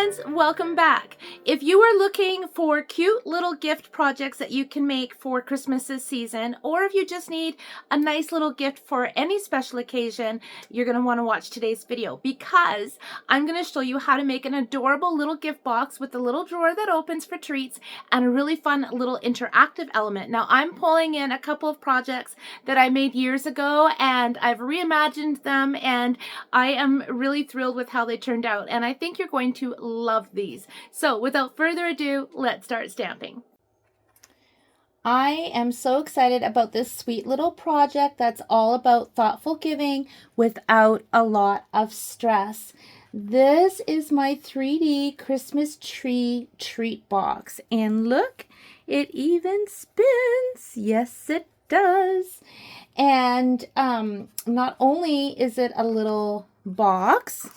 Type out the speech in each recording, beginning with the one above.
friends, welcome back. If you are looking for cute little gift projects that you can make for Christmas this season, or if you just need a nice little gift for any special occasion, you're going to want to watch today's video because I'm going to show you how to make an adorable little gift box with a little drawer that opens for treats and a really fun little interactive element. Now I'm pulling in a couple of projects that I made years ago and I've reimagined them, and I am really thrilled with how they turned out, and I think you're going to love these. So without further ado, let's start stamping. I am so excited about this sweet little project that's all about thoughtful giving without a lot of stress. This is my 3D Christmas tree treat box, and look, it even spins. Yes, it does. And not only is it a little box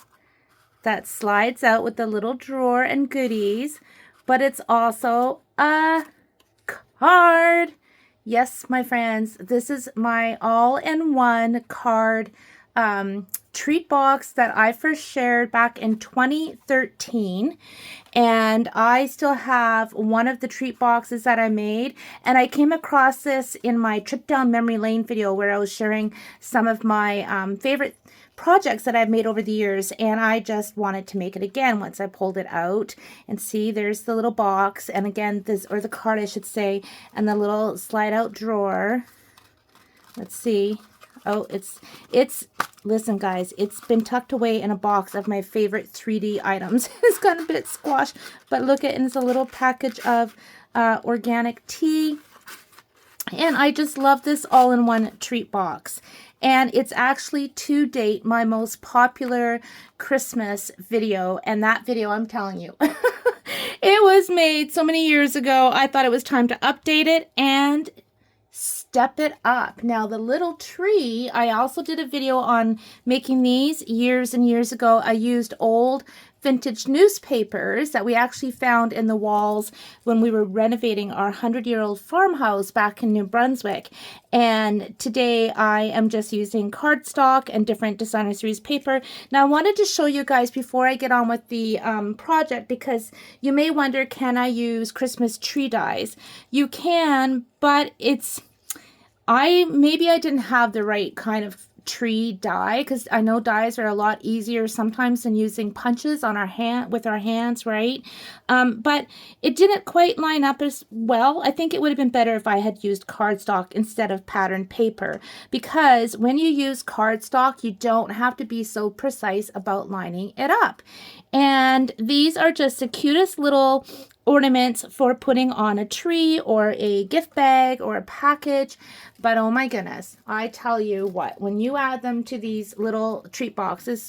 that slides out with the little drawer and goodies, but it's also a card. Yes, my friends, this is my all-in-one card treat box that I first shared back in 2013, and I still have one of the treat boxes that I made, and I came across this in my trip down memory lane video where I was sharing some of my favorite projects that I've made over the years, and I just wanted to make it again once I pulled it out. And see, there's the little box, and again, this, or the card I should say, and the little slide out drawer. Let's see. Oh, it's listen guys, it's been tucked away in a box of my favorite 3D items. It's got a bit squashed, but look at it, it's a little package of organic tea. And I just love this all-in-one treat box. And it's actually, to date, my most popular Christmas video. And that video, I'm telling you, it was made so many years ago. I thought it was time to update it and step it up. Now, the little tree, I also did a video on making these years and years ago. I used old vintage newspapers that we actually found in the walls when we were renovating our 100-year-old farmhouse back in New Brunswick. And today I am just using cardstock and different designer series paper. Now I wanted to show you guys before I get on with the project, because you may wonder, can I use Christmas tree dies? You can, but maybe I didn't have the right kind of tree die, because I know dies are a lot easier sometimes than using punches on our hand with our hands, right? But it didn't quite line up as well. I think it would have been better if I had used cardstock instead of patterned paper, because when you use cardstock, you don't have to be so precise about lining it up. And these are just the cutest little ornaments for putting on a tree or a gift bag or a package. But oh my goodness, I tell you what, when you add them to these little treat boxes,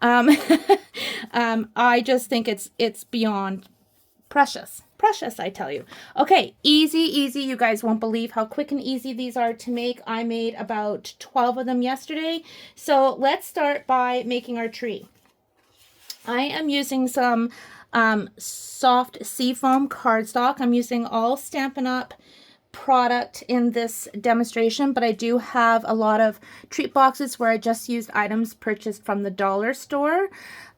I just think it's beyond precious. Precious, I tell you. Okay, easy. You guys won't believe how quick and easy these are to make. I made about 12 of them yesterday. So let's start by making our tree. I am using some soft seafoam cardstock. I'm using all Stampin' Up! Product in this demonstration, but I do have a lot of treat boxes where I just used items purchased from the dollar store.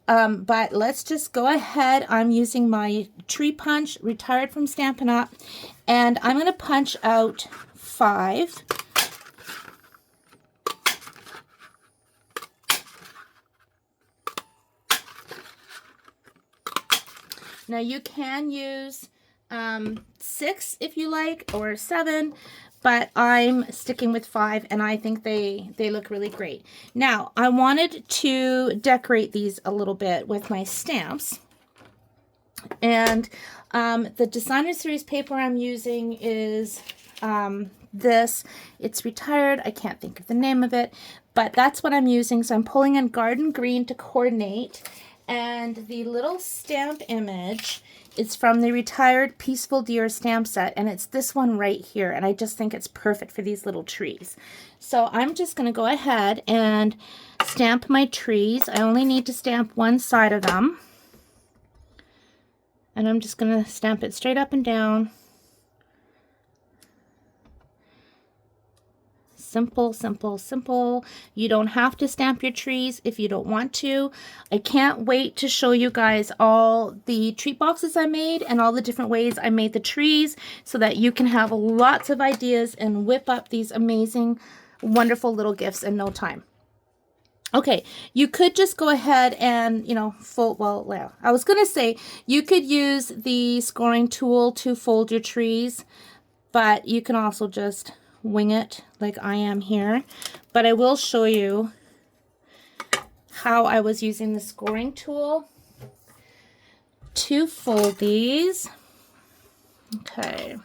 But let's just go ahead. I'm using my tree punch, retired from Stampin' Up!, and I'm going to punch out 5. Now you can use 6 if you like, or 7, but I'm sticking with 5, and I think they look really great. Now I wanted to decorate these a little bit with my stamps, and the designer series paper I'm using is this. It's retired. I can't think of the name of it, but that's what I'm using. So I'm pulling in garden green to coordinate. And the little stamp image is from the retired Peaceful Deer stamp set, and it's this one right here, and I just think it's perfect for these little trees. So I'm just going to go ahead and stamp my trees. I only need to stamp one side of them, and I'm just going to stamp it straight up and down. Simple, simple, simple. You don't have to stamp your trees if you don't want to. I can't wait to show you guys all the treat boxes I made and all the different ways I made the trees so that you can have lots of ideas and whip up these amazing, wonderful little gifts in no time. Okay, you could just go ahead and, you know, fold, well, I was going to say you could use the scoring tool to fold your trees, but you can also just wing it like I am here. But I will show you how I was using the scoring tool to fold these. Okay.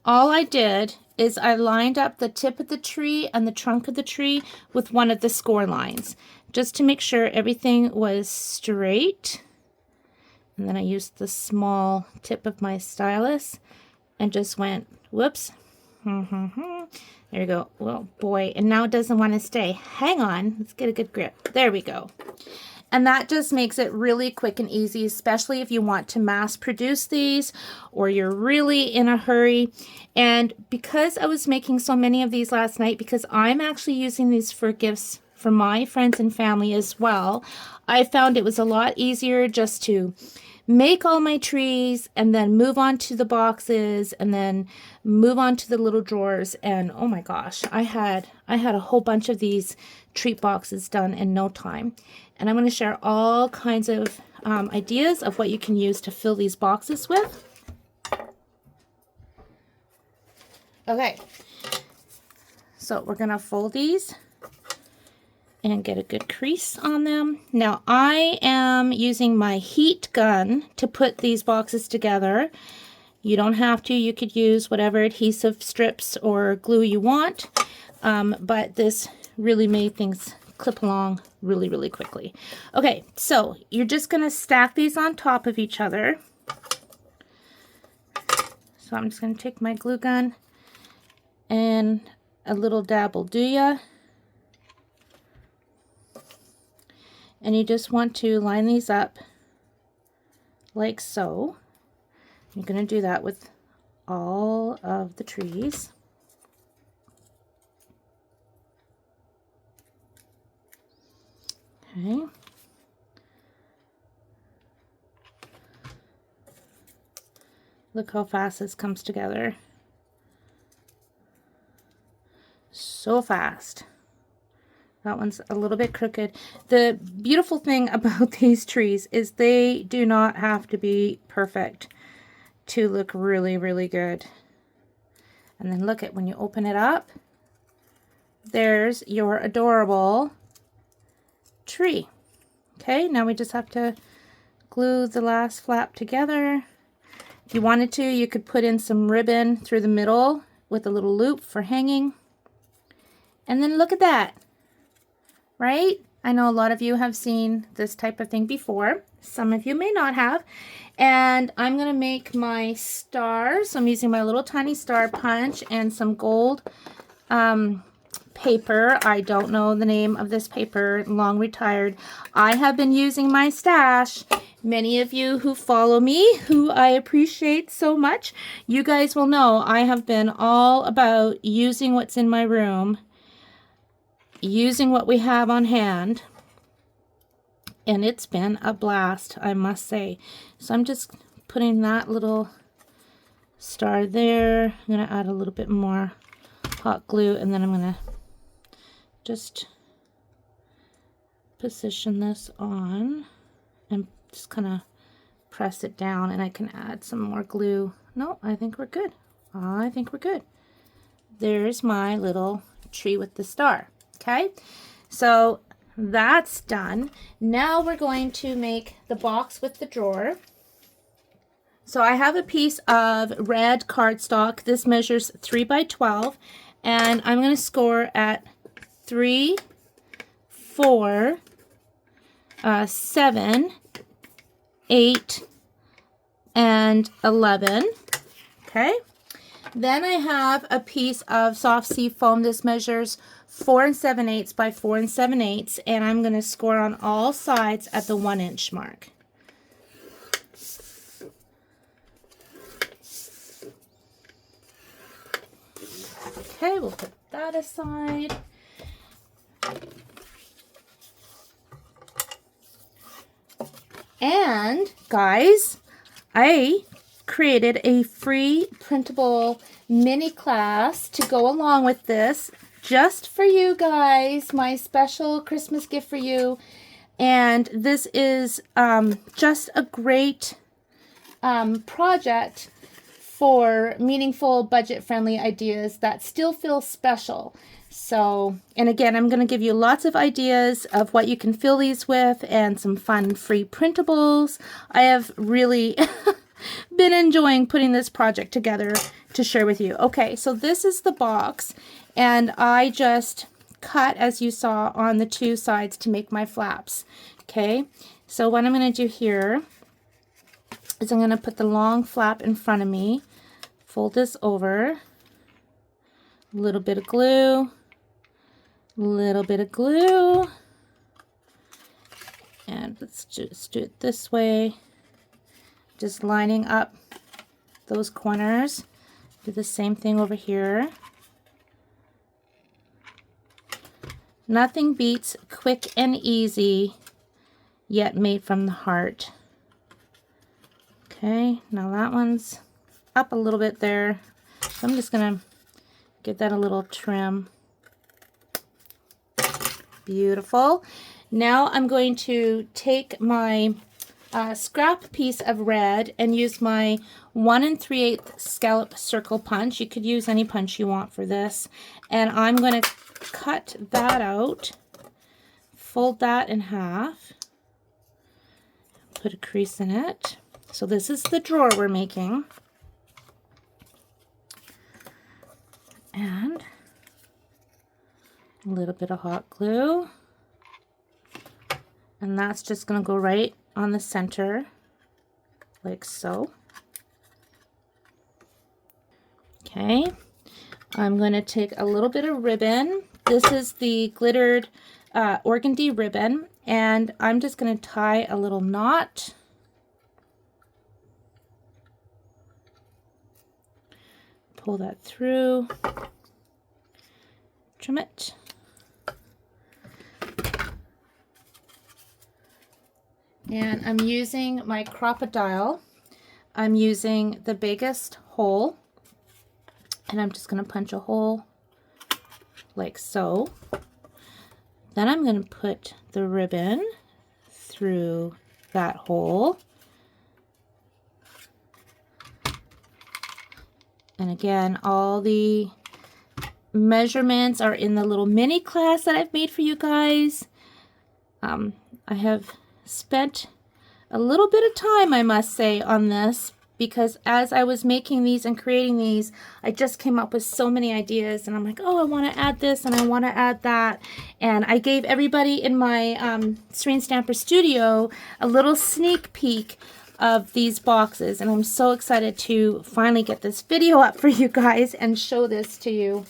All I did is I lined up the tip of the tree and the trunk of the tree with one of the score lines, just to make sure everything was straight. And then I used the small tip of my stylus and just went, whoops. There you go. Well, boy, and now it doesn't want to stay. Hang on, let's get a good grip. There we go. And that just makes it really quick and easy, especially if you want to mass produce these or you're really in a hurry. And because I was making so many of these last night, because I'm actually using these for gifts for my friends and family as well, I found it was a lot easier just to make all my trees and then move on to the boxes and then move on to the little drawers. And oh my gosh, I had a whole bunch of these treat boxes done in no time. And I'm going to share all kinds of ideas of what you can use to fill these boxes with. Okay, so we're going to fold these and get a good crease on them. Now I am using my heat gun to put these boxes together. You don't have to. You could use whatever adhesive strips or glue you want, but this really made things clip along really, really quickly. Okay, so you're just going to stack these on top of each other. So I'm just going to take my glue gun and a little dab will do ya. And you just want to line these up like so. You're going to do that with all of the trees. Okay. Look how fast this comes together. So fast. That one's a little bit crooked. The beautiful thing about these trees is they do not have to be perfect to look really, really good. And then look at when you open it up, there's your adorable tree. Okay, now we just have to glue the last flap together. If you wanted to, you could put in some ribbon through the middle with a little loop for hanging. And then look at that. Right? I know a lot of you have seen this type of thing before. Some of you may not have. And I'm going to make my star. So I'm using my little tiny star punch and some gold paper. I don't know the name of this paper, long retired. I have been using my stash. Many of you who follow me, who I appreciate so much, you guys will know I have been all about using what's in my room, using what we have on hand, and it's been a blast, I must say. So I'm just putting that little star there. I'm going to add a little bit more hot glue, and then I'm going to just position this on and just kind of press it down, and I can add some more glue. No, I think we're good. I think we're good. There's my little tree with the star. Okay, so that's done. Now we're going to make the box with the drawer. So I have a piece of red cardstock. This measures 3 by 12, and I'm going to score at 3, 4, 7, 8, and 11. Okay. Then I have a piece of soft sea foam. This measures 4 7/8 by 4 7/8, and I'm going to score on all sides at the 1 inch mark. Okay, we'll put that aside. And guys, I created a free printable mini class to go along with this, just for you guys, my special Christmas gift for you. And this is just a great project for meaningful, budget-friendly ideas that still feel special. So, and again, I'm going to give you lots of ideas of what you can fill these with and some fun free printables. I have really been enjoying putting this project together to share with you. Okay, so this is the box, and I just cut, as you saw, on the two sides to make my flaps. Okay, so what I'm going to do here is I'm going to put the long flap in front of me, fold this over, a little bit of glue, little bit of glue, and let's just do it this way, just lining up those corners. Do the same thing over here. Nothing beats quick and easy, yet made from the heart. Okay, now that one's up a little bit there, so I'm just gonna give that a little trim. Beautiful. Now I'm going to take my scrap piece of red and use my 1 3/8 scallop circle punch. You could use any punch you want for this. And I'm going to cut that out, fold that in half, put a crease in it. So this is the drawer we're making. And a little bit of hot glue. And that's just going to go right on the center, like so. Okay, I'm going to take a little bit of ribbon. This is the glittered organdy ribbon, and I'm just going to tie a little knot. Pull that through, trim it. And I'm using my crocodile. I'm using the biggest hole, and I'm just going to punch a hole like so. Then I'm going to put the ribbon through that hole. And again, all the measurements are in the little mini class that I've made for you guys. I have spent a little bit of time, I must say, on this, because as I was making these and creating these, I just came up with so many ideas, and I'm like, oh, I want to add this and I want to add that. And I gave everybody in my Serene Stamper studio a little sneak peek of these boxes, and I'm so excited to finally get this video up for you guys and show this to you.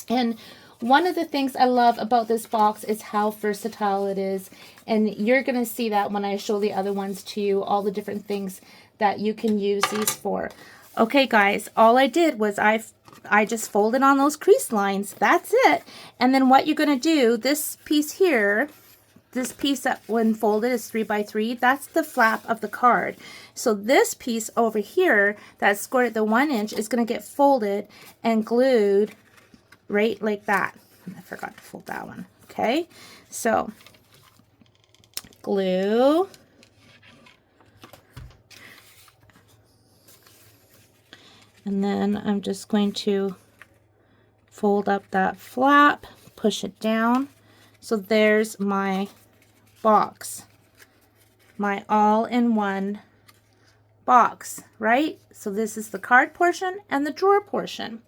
And one of the things I love about this box is how versatile it is, and you're going to see that when I show the other ones to you, all the different things that you can use these for. Okay guys, all I did was I just folded on those crease lines. That's it. And then what you're going to do, this piece here, this piece that when folded is 3 by 3, that's the flap of the card. So this piece over here that's scored at the 1 inch is going to get folded and glued right like that. I forgot to fold that one. Okay, so glue, and then I'm just going to fold up that flap, push it down. So there's my box, my all-in-one box, right? So this is the card portion and the drawer portion.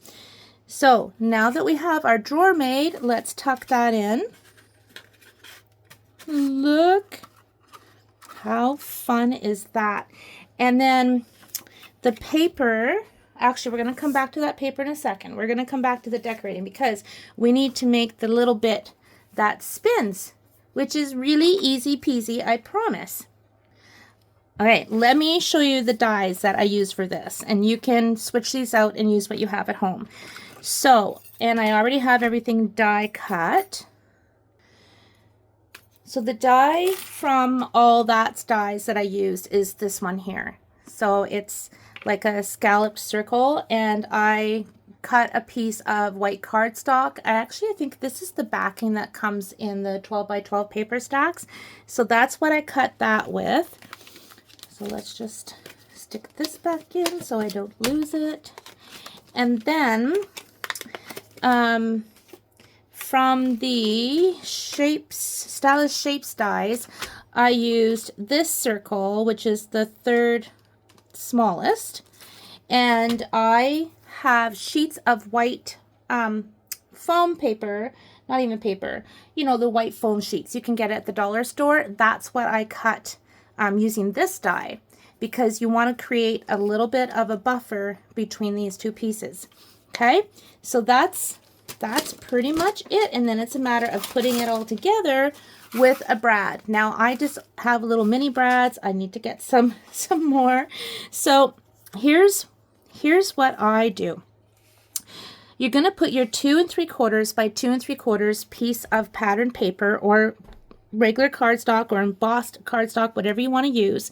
So now that we have our drawer made, let's tuck that in. Look, how fun is that? And then the paper, actually we're going to come back to that paper in a second. We're going to come back to the decorating because we need to make the little bit that spins, which is really easy peasy, I promise. All right, let me show you the dies that I use for this, and you can switch these out and use what you have at home. So and I already have everything die cut. So the die from All That's Dies that I used is this one here. So it's like a scalloped circle, and I cut a piece of white cardstock. I think this is the backing that comes in the 12 by 12 paper stacks. So that's what I cut that with. So let's just stick this back in so I don't lose it. And then from the Stylish Shapes dies, I used this circle, which is the third smallest, and I have sheets of white foam paper, not even paper, you know, the white foam sheets you can get at the dollar store. That's what I cut using this die, because you want to create a little bit of a buffer between these two pieces. Okay, so that's pretty much it, and then it's a matter of putting it all together with a brad. Now I just have little mini brads. I need to get some more. So here's what I do. You're going to put your 2 3/4 by 2 3/4 piece of pattern paper, or regular cardstock or embossed cardstock, whatever you want to use.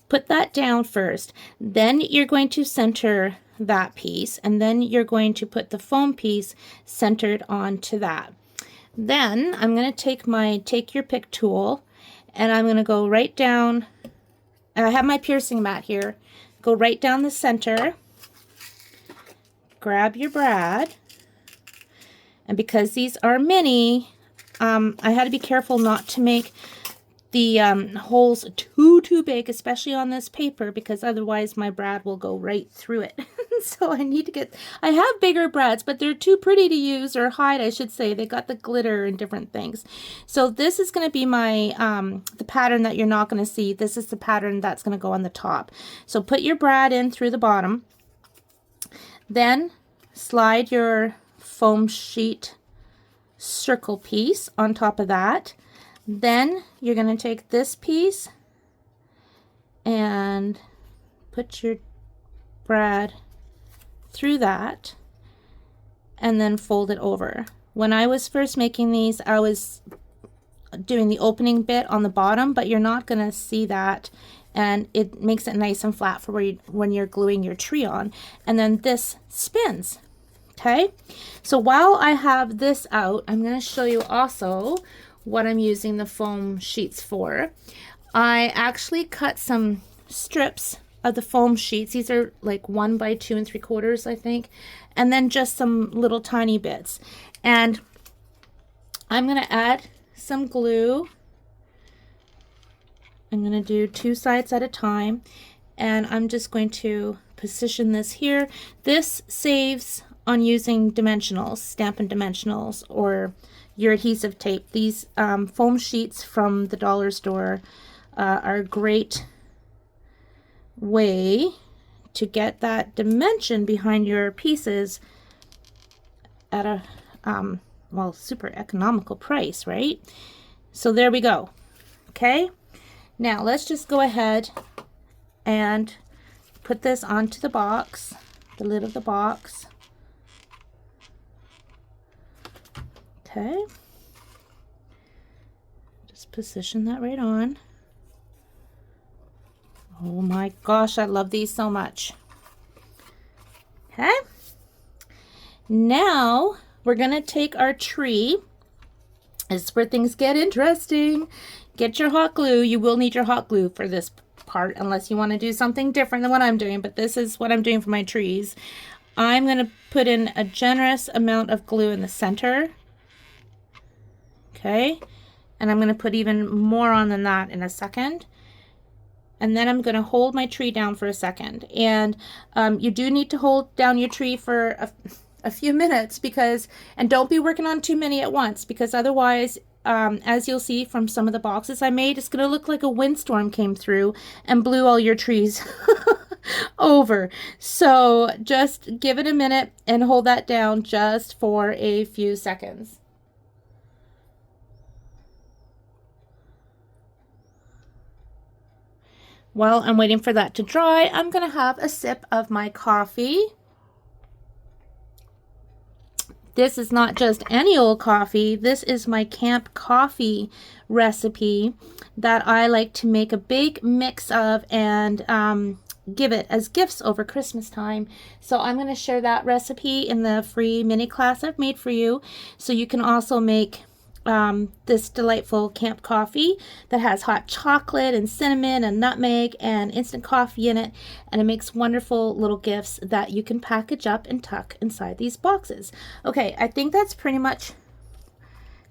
Put that down first. Then you're going to center that piece, and then you're going to put the foam piece centered onto that. Then I'm going to take my take your pick tool, and I'm going to go right down. I have my piercing mat here. Go right down the center, grab your brad, and because these are mini, I had to be careful not to make the holes too big, especially on this paper, because otherwise my brad will go right through it. So I have bigger brads, but they're too pretty to use, or hide, I should say. They got the glitter and different things. So this is going to be my the pattern that you're not going to see. This is the pattern that's going to go on the top. So put your brad in through the bottom, then slide your foam sheet circle piece on top of that. Then you're going to take this piece and put your brad through that, and then fold it over. When I was first making these, I was doing the opening bit on the bottom, but you're not going to see that, and it makes it nice and flat for when you're gluing your tree on. And then this spins. Okay, so while I have this out, I'm going to show you also what I'm using the foam sheets for. I actually cut some strips of the foam sheets. These are like 1 by 2 3/4, I think, and then just some little tiny bits. And I'm going to add some glue. I'm going to do 2 sides at a time, and I'm just going to position this here. This saves on using dimensionals, Stampin' Dimensionals, or your adhesive tape. These foam sheets from the dollar store are a great way to get that dimension behind your pieces at a well, super economical price, right? So there we go. Okay, now let's just go ahead and put this onto the box, the lid of the box. Okay, just position that right on. Oh my gosh, I love these so much. Okay, now we're gonna take our tree. This is where things get interesting. Get your hot glue. You will need your hot glue for this part, unless you want to do something different than what I'm doing, but this is what I'm doing for my trees. I'm gonna put in a generous amount of glue in the center. Okay, and I'm going to put even more on than that in a second. And then I'm going to hold my tree down for a second. And you do need to hold down your tree for a few minutes, because, and don't be working on too many at once, because otherwise, as you'll see from some of the boxes I made, it's going to look like a windstorm came through and blew all your trees over. So just give it a minute and hold that down just for a few seconds. While I'm waiting for that to dry, I'm going to have a sip of my coffee. this is not just any old coffee. This is my camp coffee recipe that I like to make a big mix of and give it as gifts over Christmas time. So I'm going to share that recipe in the free mini class I've made for you. So you can also make this delightful camp coffee that has hot chocolate and cinnamon and nutmeg and instant coffee in it, and it makes wonderful little gifts that you can package up and tuck inside these boxes. Okay, I think that's pretty much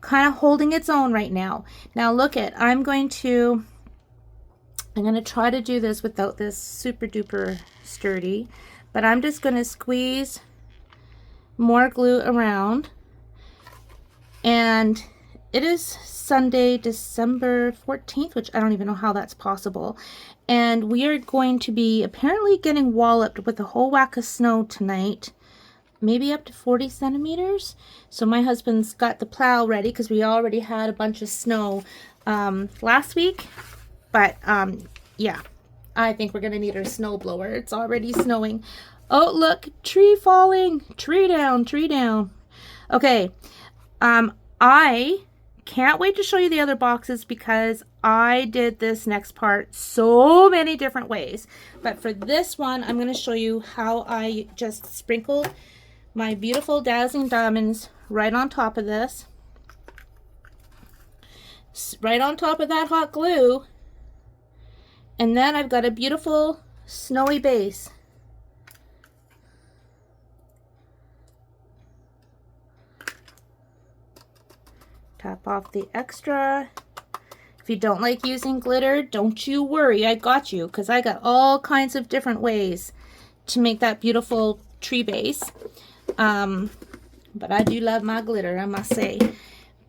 kind of holding its own right now. Now look at, I'm going to try to do this without this super duper sturdy, but I'm just going to squeeze more glue around. And it is Sunday, December 14th, which I don't even know how that's possible. And we are going to be apparently getting walloped with a whole whack of snow tonight, maybe up to 40 centimeters. So my husband's got the plow ready because we already had a bunch of snow last week. But yeah, I think we're going to need our snow blower. It's already snowing. Oh, look, tree falling, tree down, tree down. Okay, I can't wait to show you the other boxes because I did this next part so many different ways. But for this one, I'm going to show you how I just sprinkled my beautiful dazzling diamonds right on top of this. Right on top of that hot glue. And then I've got a beautiful snowy base. Tap off the extra. If you don't like using glitter, don't you worry, I got you, because I got all kinds of different ways to make that beautiful tree base. But I do love my glitter, I must say.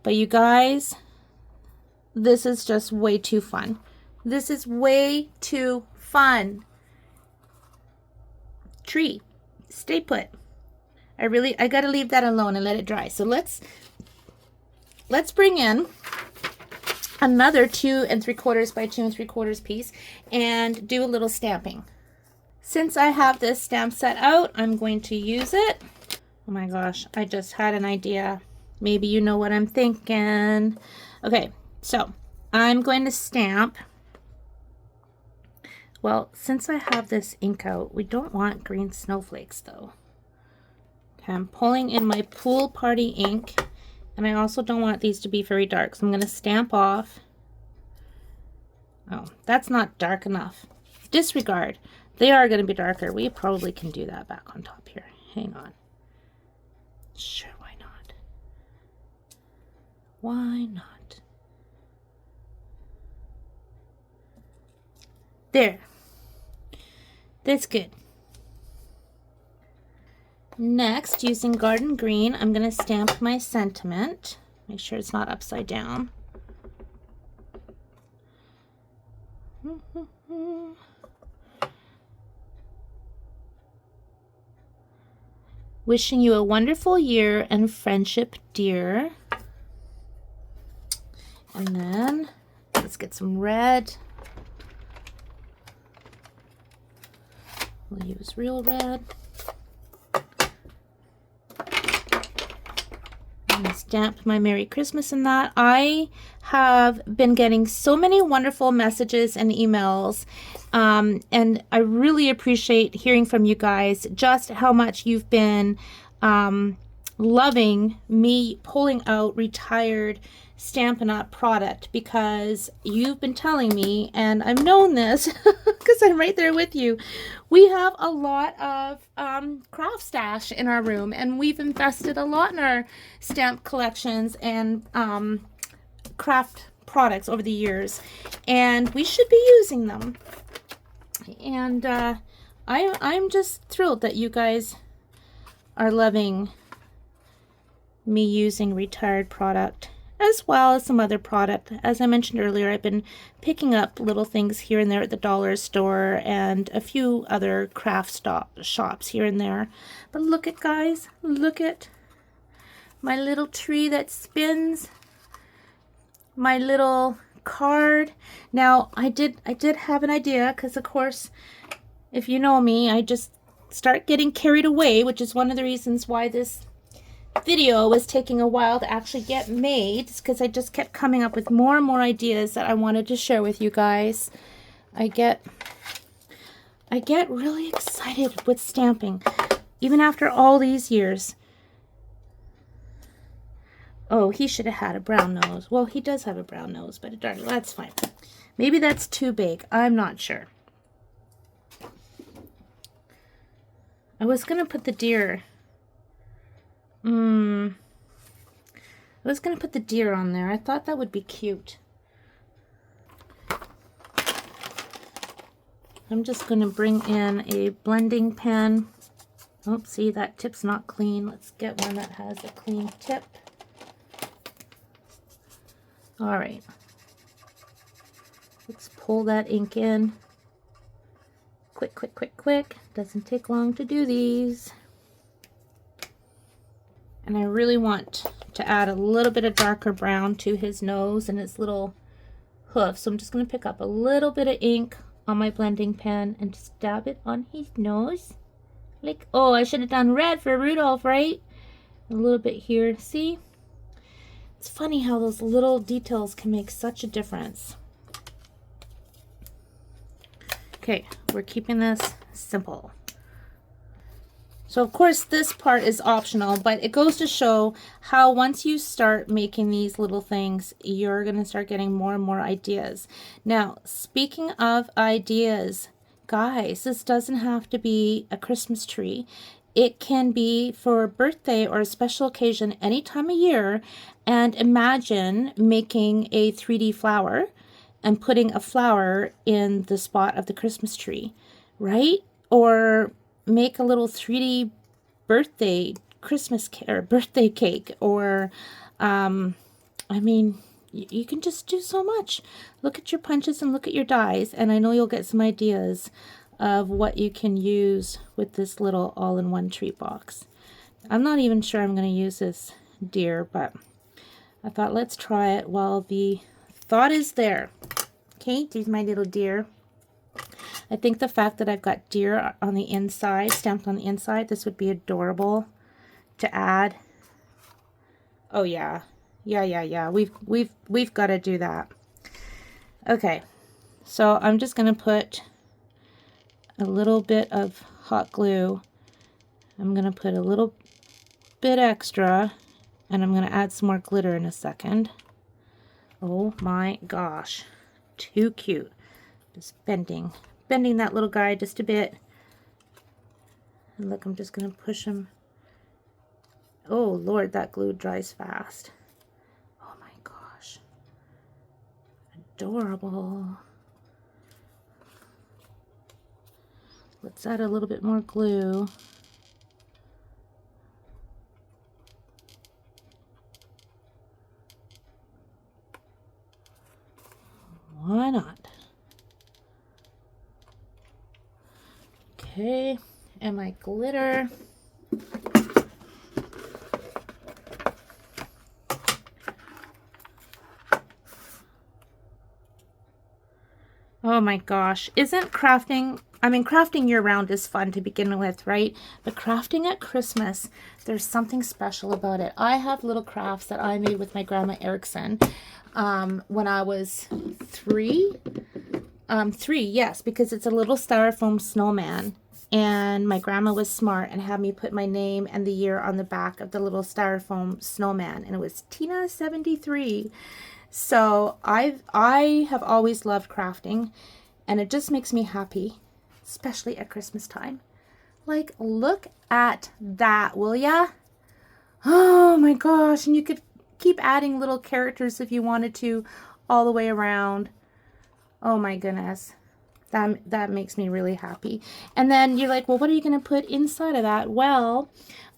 But you guys, this is just way too fun. This is way too fun. Tree, stay put. I gotta leave that alone and let it dry. So let's bring in another 2 3/4 by 2 3/4 piece and do a little stamping. Since I have this stamp set out, I'm going to use it. Oh my gosh, I just had an idea. Maybe you know what I'm thinking. Okay, so I'm going to stamp. Well, since I have this ink out, we don't want green snowflakes though. Okay, I'm pulling in my pool party ink. And I also don't want these to be very dark, so I'm going to stamp off. Oh, that's not dark enough. Disregard. They are going to be darker. We probably can do that back on top here. Hang on. Sure, why not? Why not? There. That's good. Next, using Garden Green, I'm going to stamp my sentiment. Make sure it's not upside down. Wishing you a wonderful year and friendship, dear. And then, let's get some red. We'll use real red. Stamp my Merry Christmas in that. I have been getting so many wonderful messages and emails, and I really appreciate hearing from you guys just how much you've been loving me pulling out retired Stampin' Up! Product, because you've been telling me, and I've known this because I'm right there with you, we have a lot of craft stash in our room, and we've invested a lot in our stamp collections and craft products over the years, and we should be using them. And I'm just thrilled that you guys are loving me using retired product, as well as some other product. As I mentioned earlier, I've been picking up little things here and there at the dollar store and a few other craft shops here and there. But look at, guys, look at my little tree that spins, my little card. Now, I did have an idea, because of course, if you know me, I just start getting carried away, which is one of the reasons why this video was taking a while to actually get made because I just kept coming up with more and more ideas that I wanted to share with you guys. I get really excited with stamping, even after all these years. Oh, he should have had a brown nose. Well, he does have a brown nose, but darn, that's fine. Maybe that's too big. I'm not sure. I was going to put the deer. I was going to put the deer on there. I thought that would be cute. I'm just going to bring in a blending pen. Oh, see, that tip's not clean. Let's get one that has a clean tip. All right. Let's pull that ink in. Quick, quick, quick, quick. Doesn't take long to do these. And I really want to add a little bit of darker brown to his nose and his little hoof. So I'm just going to pick up a little bit of ink on my blending pen and just dab it on his nose. Like, oh, I should have done red for Rudolph, right? A little bit here. See? It's funny how those little details can make such a difference. Okay, we're keeping this simple. So of course this part is optional, but it goes to show how once you start making these little things, you're going to start getting more and more ideas. Now, speaking of ideas, guys, this doesn't have to be a Christmas tree. It can be for a birthday or a special occasion any time of year. And imagine making a 3D flower and putting a flower in the spot of the Christmas tree, right? Or make a little 3D birthday Christmas or birthday cake, or I mean, you can just do so much. Look at your punches and look at your dies, and I know you'll get some ideas of what you can use with this little all-in-one treat box. I'm not even sure I'm going to use this deer, but I thought let's try it while the thought is there. Okay, there's my little deer. I think the fact that I've got deer on the inside, stamped on the inside, this would be adorable to add. Oh yeah. Yeah. We've got to do that. Okay. So I'm just going to put a little bit of hot glue. I'm going to put a little bit extra, and I'm going to add some more glitter in a second. Oh my gosh. Too cute. Just bending that little guy just a bit. And look, I'm just going to push him. Oh Lord, that glue dries fast. Oh my gosh. Adorable. Let's add a little bit more glue. Why not? Okay, and my glitter. Oh my gosh, isn't crafting, I mean, crafting year-round is fun to begin with, right? But crafting at Christmas, there's something special about it. I have little crafts that I made with my grandma Erickson when I was three, yes, because it's a little styrofoam snowman. And my grandma was smart and had me put my name and the year on the back of the little styrofoam snowman. And it was Tina 73. So I have always loved crafting, and it just makes me happy, especially at Christmas time. Like, look at that, will ya? Oh my gosh, and you could keep adding little characters if you wanted to all the way around. Oh my goodness. That makes me really happy. And then you're like, well, what are you going to put inside of that? Well,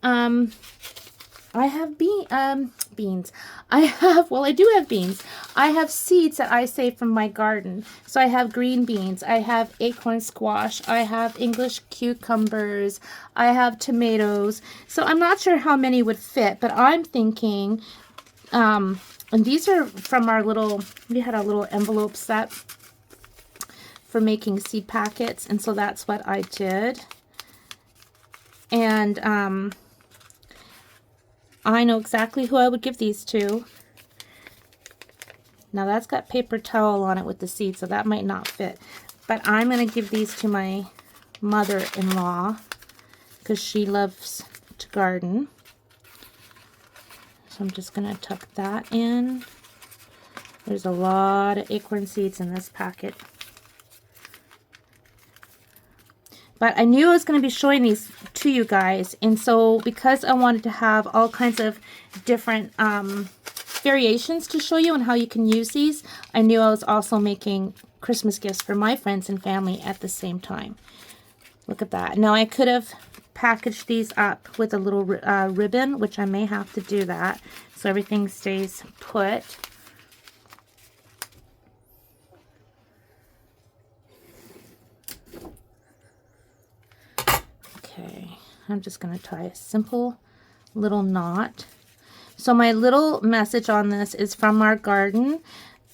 I have beans. I do have beans. I have seeds that I save from my garden. So I have green beans. I have acorn squash. I have English cucumbers. I have tomatoes. So I'm not sure how many would fit, but I'm thinking, and these are from our little, we had a little envelope set for making seed packets, and so that's what I did. And I know exactly who I would give these to. Now that's got paper towel on it with the seed, so that might not fit. But I'm going to give these to my mother-in-law because she loves to garden. So I'm just going to tuck that in. There's a lot of acorn seeds in this packet. But I knew I was going to be showing these to you guys, and so because I wanted to have all kinds of different variations to show you and how you can use these, I knew I was also making Christmas gifts for my friends and family at the same time. Look at that. Now I could have packaged these up with a little ribbon, which I may have to do that so everything stays put. Okay, I'm just going to tie a simple little knot. So my little message on this is from our garden,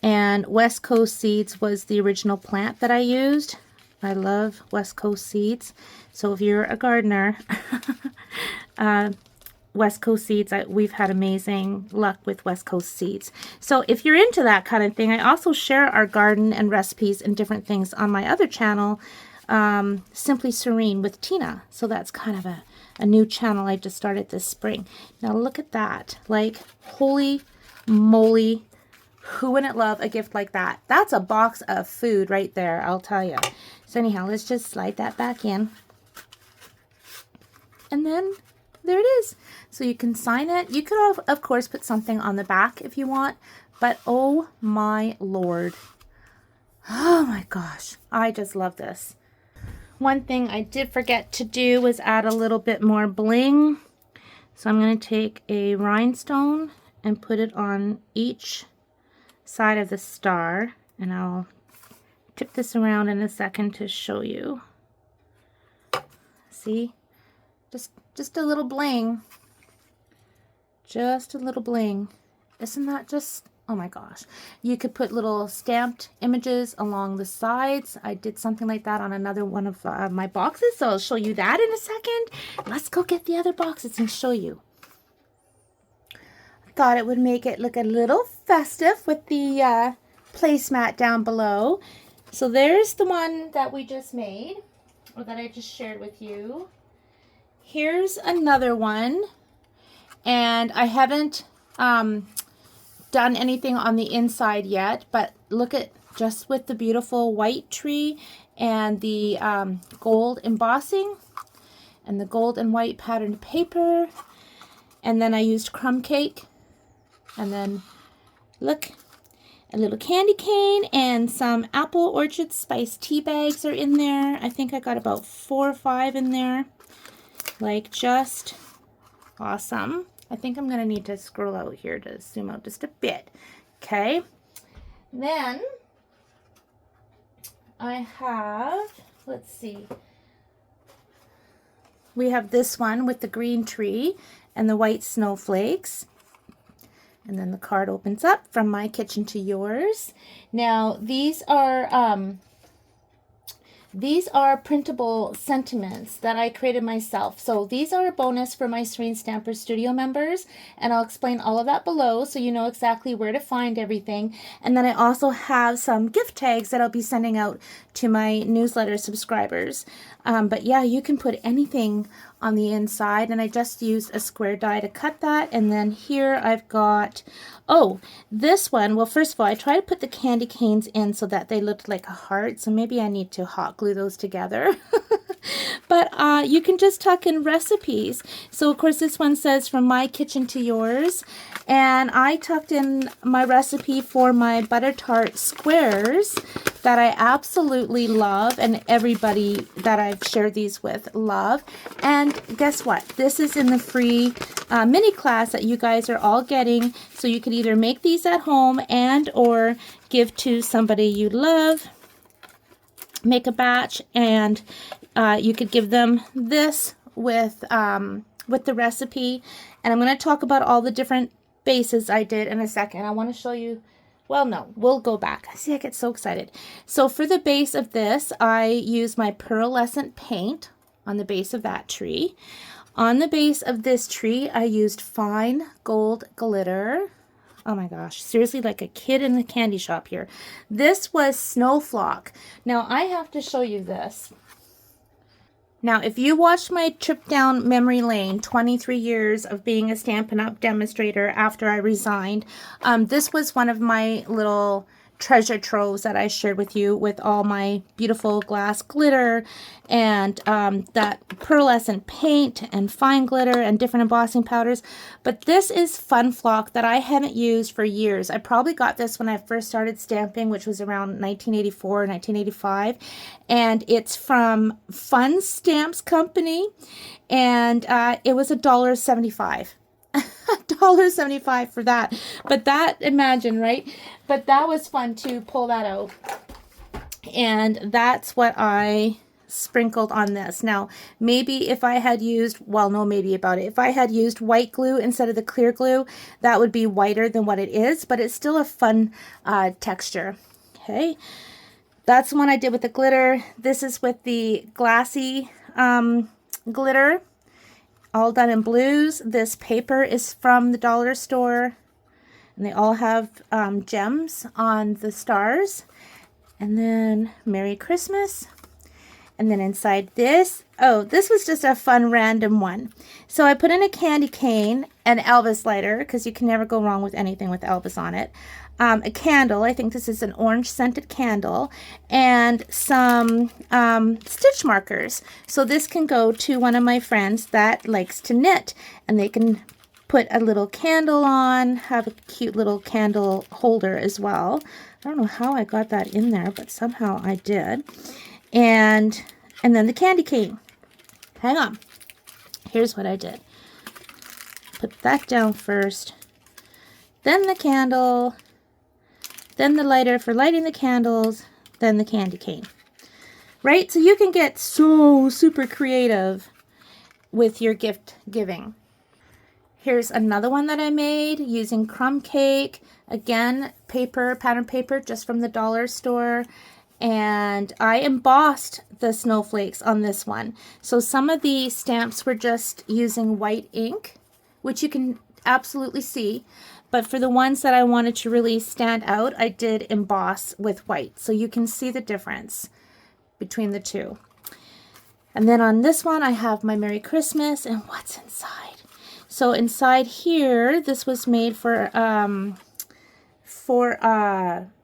and West Coast Seeds was the original plant that I used. I love West Coast Seeds. So if you're a gardener, West Coast Seeds, we've had amazing luck with West Coast Seeds. So if you're into that kind of thing, I also share our garden and recipes and different things on my other channel, Simply Serene with Tina. So that's kind of a new channel I just started this spring. Now look at that. Like, holy moly, who wouldn't love a gift like that? That's a box of food right there, I'll tell you. So anyhow, let's just slide that back in. And then there it is. So you can sign it. You could, of course, put something on the back if you want. But oh my Lord. Oh my gosh. I just love this. One thing I did forget to do was add a little bit more bling. So I'm going to take a rhinestone and put it on each side of the star. And I'll tip this around in a second to show you. See? Just a little bling. Just a little bling. Isn't that just... oh my gosh. You could put little stamped images along the sides. I did something like that on another one of my boxes, so I'll show you that in a second. Let's go get the other boxes and show you. I thought it would make it look a little festive with the placemat down below. So there's the one that we just made, or that I just shared with you. Here's another one, and I haven't done anything on the inside yet, but look at just with the beautiful white tree and the gold embossing and the gold and white patterned paper, and then I used crumb cake, and then look, a little candy cane and some apple orchard spice tea bags are in there. I think I got about 4 or 5 in there. Like, just awesome. I think I'm going to need to scroll out here to zoom out just a bit. Okay. Then I have, let's see. We have this one with the green tree and the white snowflakes. And then the card opens up, from my kitchen to yours. Now, these are printable sentiments that I created myself. So these are a bonus for my Serene Stamper Studio members, and I'll explain all of that below so you know exactly where to find everything. And then I also have some gift tags that I'll be sending out to my newsletter subscribers. But yeah, you can put anything on the inside, and I just used a square die to cut that. And then here I've got, oh, this one. Well, first of all, I try to put the candy canes in so that they looked like a heart, so maybe I need to hot glue those together. But you can just tuck in recipes. So of course this one says from my kitchen to yours, and I tucked in my recipe for my butter tart squares that I absolutely love, and everybody that I've shared these with love. And guess what? This is in the free mini class that you guys are all getting, so you could either make these at home and or give to somebody you love. Make a batch, and you could give them this with the recipe. And I'm going to talk about all the different bases I did in a second. I want to show you. Well, no, we'll go back. See, I get so excited. So for the base of this, I use my pearlescent paint on the base of that tree. On the base of this tree, I used fine gold glitter. Oh my gosh, seriously, like a kid in the candy shop here. This was Snowflock. Now, I have to show you this. Now, if you watched my trip down memory lane, 23 years of being a Stampin' Up! Demonstrator after I resigned, this was one of my little treasure troves that I shared with you with all my beautiful glass glitter and that pearlescent paint and fine glitter and different embossing powders. But this is Fun Flock that I haven't used for years. I probably got this when I first started stamping, which was around 1984, 1985. And it's from Fun Stamps Company. And it was $1.75. $1.75 for that. But that, imagine, right? But that was fun to pull that out. And that's what I sprinkled on this. Now, maybe if I had used, well, no, maybe about it. If I had used white glue instead of the clear glue, that would be whiter than what it is, but it's still a fun texture. Okay. That's the one I did with the glitter. This is with the glassy glitter, all done in blues. This paper is from the dollar store, and they all have gems on the stars. And then Merry Christmas. And then inside this, oh, this was just a fun random one. So I put in a candy cane, an Elvis lighter, because you can never go wrong with anything with Elvis on it. A candle, I think this is an orange scented candle, and some stitch markers. So this can go to one of my friends that likes to knit, and they can put a little candle on, have a cute little candle holder as well. I don't know how I got that in there, but somehow I did. And then the candy cane. Hang on. Here's what I did. Put that down first. Then the candle. Then the lighter for lighting the candles. Then the candy cane. Right? So you can get so super creative with your gift giving. Here's another one that I made using crumb cake. Again, paper, pattern paper, just from the dollar store. And I embossed the snowflakes on this one. So some of the stamps were just using white ink, which you can absolutely see. But for the ones that I wanted to really stand out, I did emboss with white. So you can see the difference between the two. And then on this one, I have my Merry Christmas and what's inside. So inside here, this was made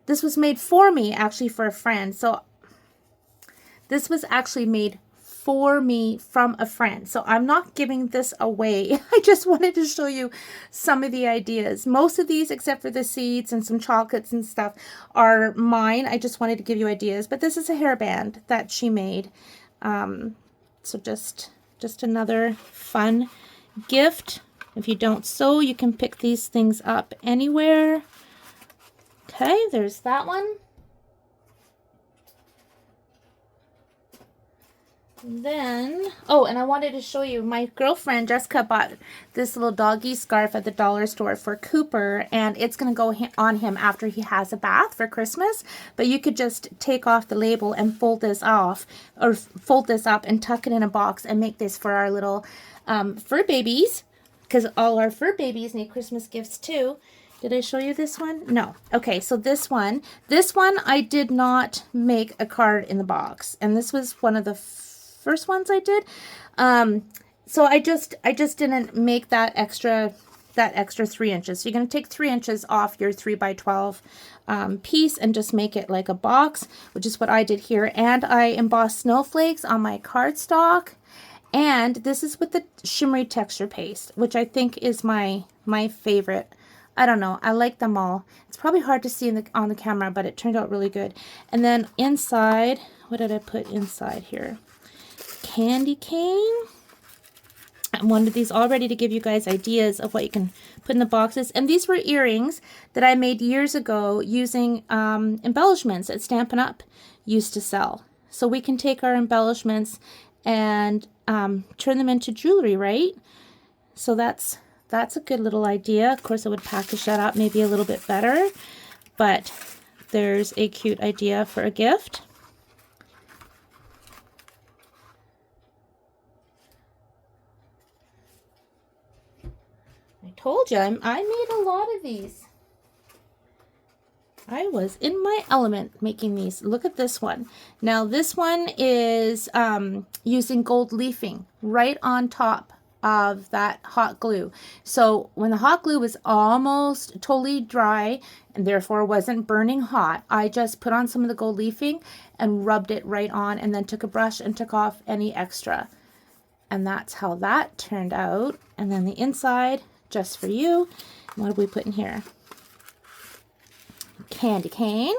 this was made for me, actually, for a friend. So this was actually made for me from a friend. So I'm not giving this away. I just wanted to show you some of the ideas. Most of these, except for the seeds and some chocolates and stuff, are mine. I just wanted to give you ideas. But this is a hairband that she made. So just another fun gift. If you don't sew, you can pick these things up anywhere. Okay, there's that one. Then, oh, and I wanted to show you, my girlfriend Jessica bought this little doggy scarf at the dollar store for Cooper, and it's going to go on him after he has a bath for Christmas. But you could just take off the label and fold this off, or fold this up and tuck it in a box and make this for our little fur babies, because all our fur babies need Christmas gifts too. Did I show you this one? No. Okay, so this one I did not make a card in the box, and this was one of the first ones I did. So I just didn't make that extra 3 inches. So you're going to take 3 inches off your 3x12 piece and just make it like a box, which is what I did here. And I embossed snowflakes on my cardstock. And this is with the shimmery texture paste, which I think is my favorite. I don't know. I like them all. It's probably hard to see on the camera, but it turned out really good. And then inside, what did I put inside here? Candy cane. I wanted these all ready to give you guys ideas of what you can put in the boxes. And these were earrings that I made years ago using embellishments that Stampin' Up! Used to sell. So we can take our embellishments and turn them into jewelry, right? So that's a good little idea. Of course, I would package that up maybe a little bit better, but there's a cute idea for a gift. Told you, I made a lot of these. I was in my element making these. Look at this one. Now this one is using gold leafing right on top of that hot glue. So when the hot glue was almost totally dry and therefore wasn't burning hot, I just put on some of the gold leafing and rubbed it right on, and then took a brush and took off any extra. And that's how that turned out. And then the inside, just for you. What have we put in here? Candy cane.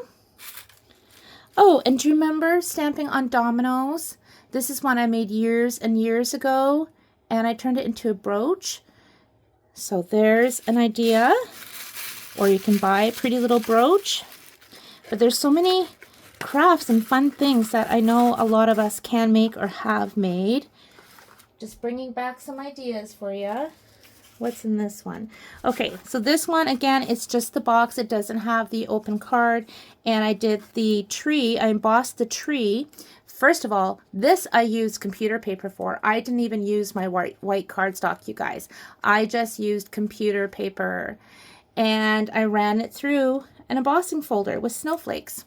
Oh, and do you remember stamping on dominoes? This is one I made years and years ago, and I turned it into a brooch. So there's an idea. Or you can buy a pretty little brooch. But there's so many crafts and fun things that I know a lot of us can make or have made. Just bringing back some ideas for you. What's in this one? Okay, so this one, again, it's just the box. It doesn't have the open card. And I did the tree. I embossed the tree. First of all, this I used computer paper for. I didn't even use my white cardstock, you guys. I just used computer paper. And I ran it through an embossing folder with snowflakes.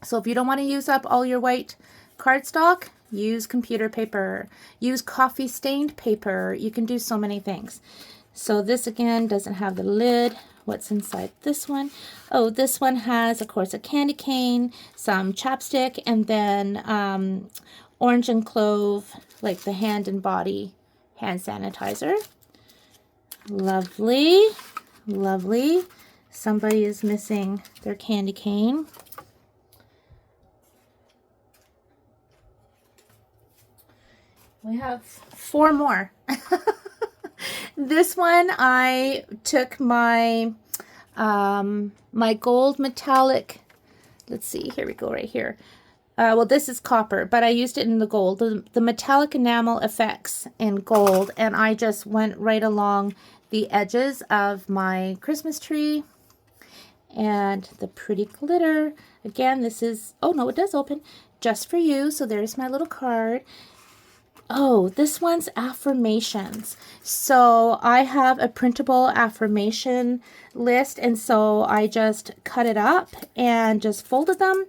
So if you don't want to use up all your white cardstock, use computer paper, use coffee stained paper. You can do so many things. So this again doesn't have the lid. What's inside this one? Oh, this one has, of course, a candy cane, some chapstick, and then orange and clove, like the hand and body hand sanitizer. Lovely, lovely. Somebody is missing their candy cane. We have 4 more. This one, I took my my gold metallic, let's see, here we go, right here. Well, this is copper, but I used it in the gold, the metallic enamel effects in gold, and I just went right along the edges of my Christmas tree. And the pretty glitter. Again, this is, oh no, it does open, just for you. So there's my little card. Oh, this one's affirmations. So I have a printable affirmation list, and so I just cut it up and just folded them.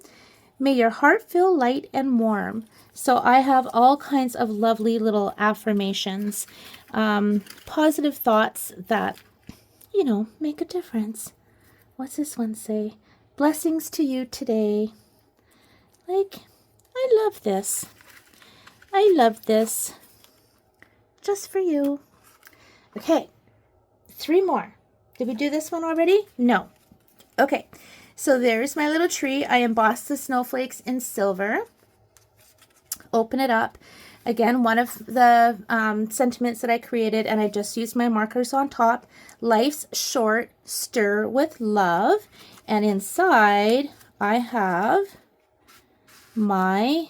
May your heart feel light and warm. So I have all kinds of lovely little affirmations, positive thoughts that, you know, make a difference. What's this one say? Blessings to you today. Like, I love this. I love this. Just for you. Okay, 3 more. Did we do this one already? No. Okay, so there's my little tree. I embossed the snowflakes in silver. Open it up. Again, one of the sentiments that I created, and I just used my markers on top. Life's short, stir with love. And inside, I have my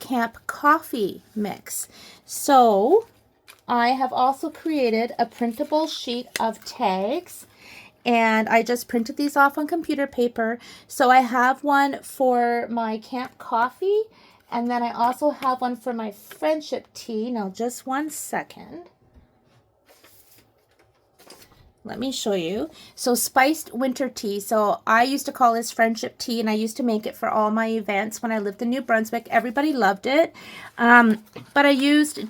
camp coffee mix. So I have also created a printable sheet of tags, and I just printed these off on computer paper. So I have one for my camp coffee, and then I also have one for my friendship tea. Now just 1 second. Let me show you. So spiced winter tea. So I used to call this friendship tea, and I used to make it for all my events when I lived in New Brunswick. Everybody loved it. But I used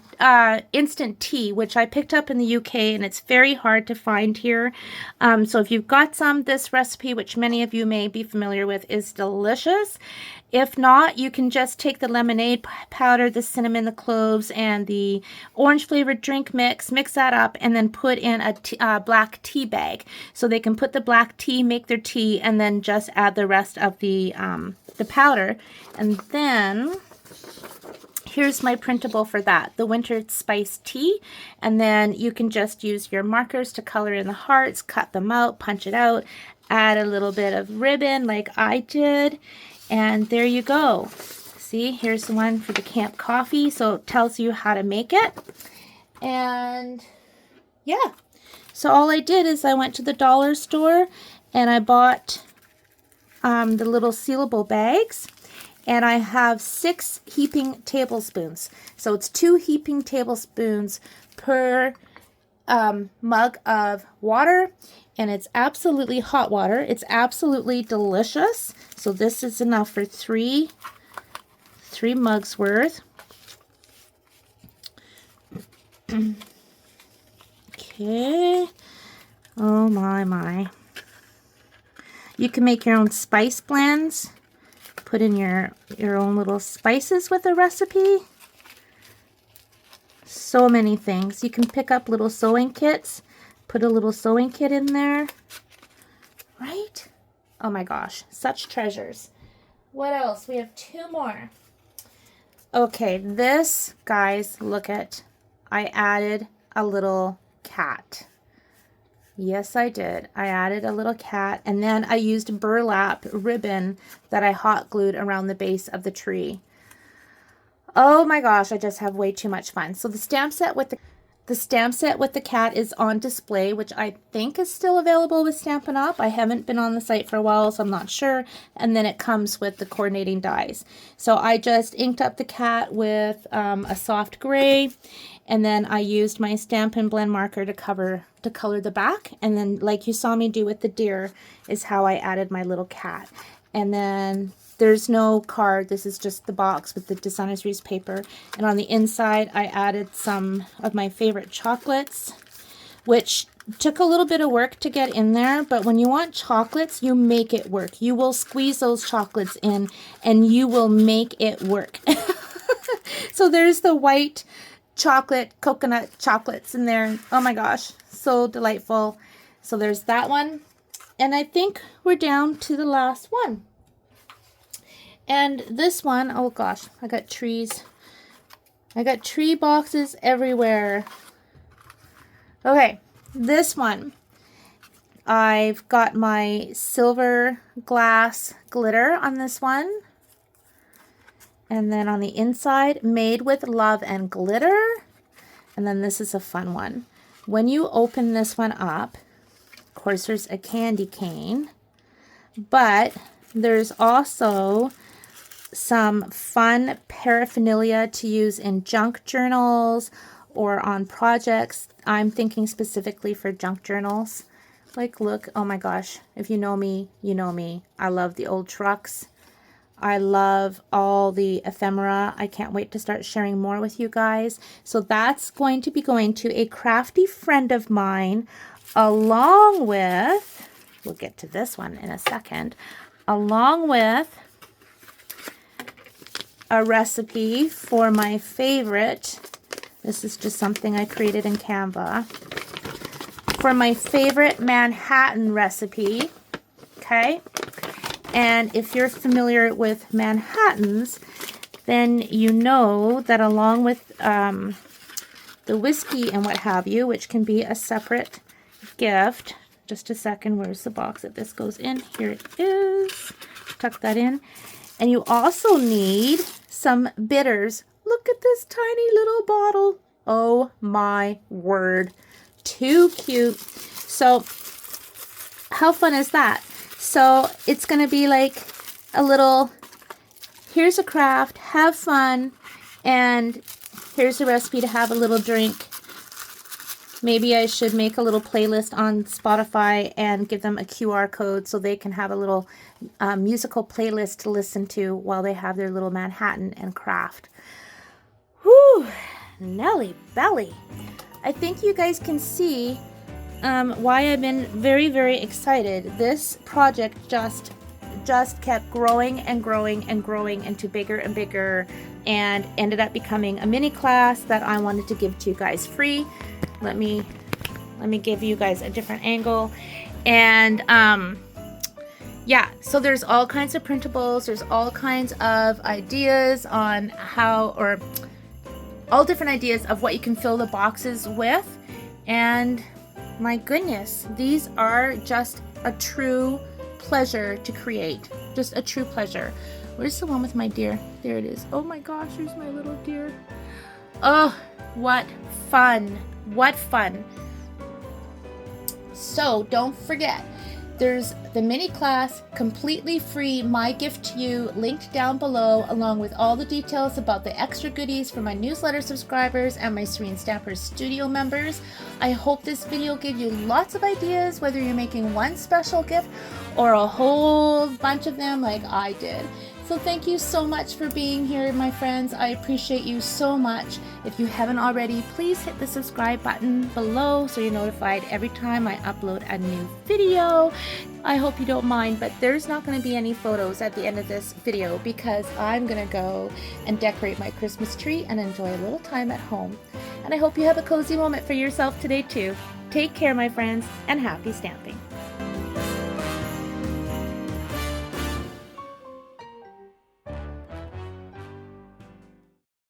instant tea, which I picked up in the UK, and it's very hard to find here. So if you've got some, this recipe, which many of you may be familiar with, is delicious. If not, you can just take the lemonade powder, the cinnamon, the cloves, and the orange flavored drink mix that up, and then put in a black tea bag. So they can put the black tea, make their tea, and then just add the rest of the powder. And then here's my printable for that, the winter spice tea. And then you can just use your markers to color in the hearts, cut them out, punch it out, add a little bit of ribbon like I did. And there you go. See, here's the one for the camp coffee. So it tells you how to make it. And yeah. So all I did is I went to the dollar store and I bought the little sealable bags. And I have 6 heaping tablespoons. So it's 2 heaping tablespoons per mug of water, and it's absolutely hot water. It's absolutely delicious. So this is enough for three mugs worth. Okay. Oh my. You can make your own spice blends. Put in your own little spices with a recipe. So many things. You can pick up little sewing kits. Put a little sewing kit in there. Right? Oh my gosh. Such treasures. What else? We have 2 more. Okay, this, guys, look at. I added a little cat. Yes, I did. I added a little cat, and then I used burlap ribbon that I hot glued around the base of the tree. Oh my gosh, I just have way too much fun. So the stamp set with the cat is on display, which I think is still available with Stampin' Up. I haven't been on the site for a while, so I'm not sure. And then it comes with the coordinating dies. So I just inked up the cat with a soft gray, and then I used my Stampin' Blend marker to color the back. And then, like you saw me do with the deer, is how I added my little cat. And then there's no card. This is just the box with the designer's Reese paper. And on the inside, I added some of my favorite chocolates, which took a little bit of work to get in there. But when you want chocolates, you make it work. You will squeeze those chocolates in, and you will make it work. So there's the white chocolate, coconut chocolates in there. Oh my gosh, so delightful. So there's that one. And I think we're down to the last one. And this one, oh gosh, I got trees. I got tree boxes everywhere. Okay, this one. I've got my silver glass glitter on this one. And then on the inside, made with love and glitter. And then this is a fun one. When you open this one up, of course, there's a candy cane, but there's also some fun paraphernalia to use in junk journals or on projects. I'm thinking specifically for junk journals. Like, look, oh my gosh, if you know me, you know me. I love the old trucks. I love all the ephemera. I can't wait to start sharing more with you guys. So that's going to be going to a crafty friend of mine, along with, we'll get to this one in a second, along with a recipe for my favorite. This is just something I created in Canva. For my favorite Manhattan recipe. Okay. And if you're familiar with Manhattans, then you know that along with the whiskey and what have you, which can be a separate gift. Just a second, where's the box that this goes in? Here it is. Tuck that in. And you also need some bitters. Look at this tiny little bottle. Oh my word. Too cute. So how fun is that? So it's going to be like a little, here's a craft, have fun, and here's a recipe to have a little drink. Maybe I should make a little playlist on Spotify and give them a QR code so they can have a little musical playlist to listen to while they have their little Manhattan and craft. Whew, Nelly belly. I think you guys can see why I've been very, very excited. This project just kept growing and growing and growing into bigger and bigger, and ended up becoming a mini class that I wanted to give to you guys free. Let me give you guys a different angle. And yeah, so there's all kinds of printables. There's all kinds of ideas on how, or all different ideas of what you can fill the boxes with. And my goodness, these are just a true pleasure to create. Just a true pleasure. Where's the one with my deer? There it is. Oh my gosh, there's my little deer. Oh, what fun. What fun. So don't forget, There's the mini class, completely free, my gift to you, linked down below, along with all the details about the extra goodies for my newsletter subscribers and my Serene Stampers Studio members. I hope this video gave you lots of ideas, whether you're making one special gift or a whole bunch of them like I did. So thank you so much for being here, my friends. I appreciate you so much. If you haven't already, please hit the subscribe button below so you're notified every time I upload a new video. I hope you don't mind, but there's not going to be any photos at the end of this video because I'm going to go and decorate my Christmas tree and enjoy a little time at home. And I hope you have a cozy moment for yourself today too. Take care, my friends, and happy stamping.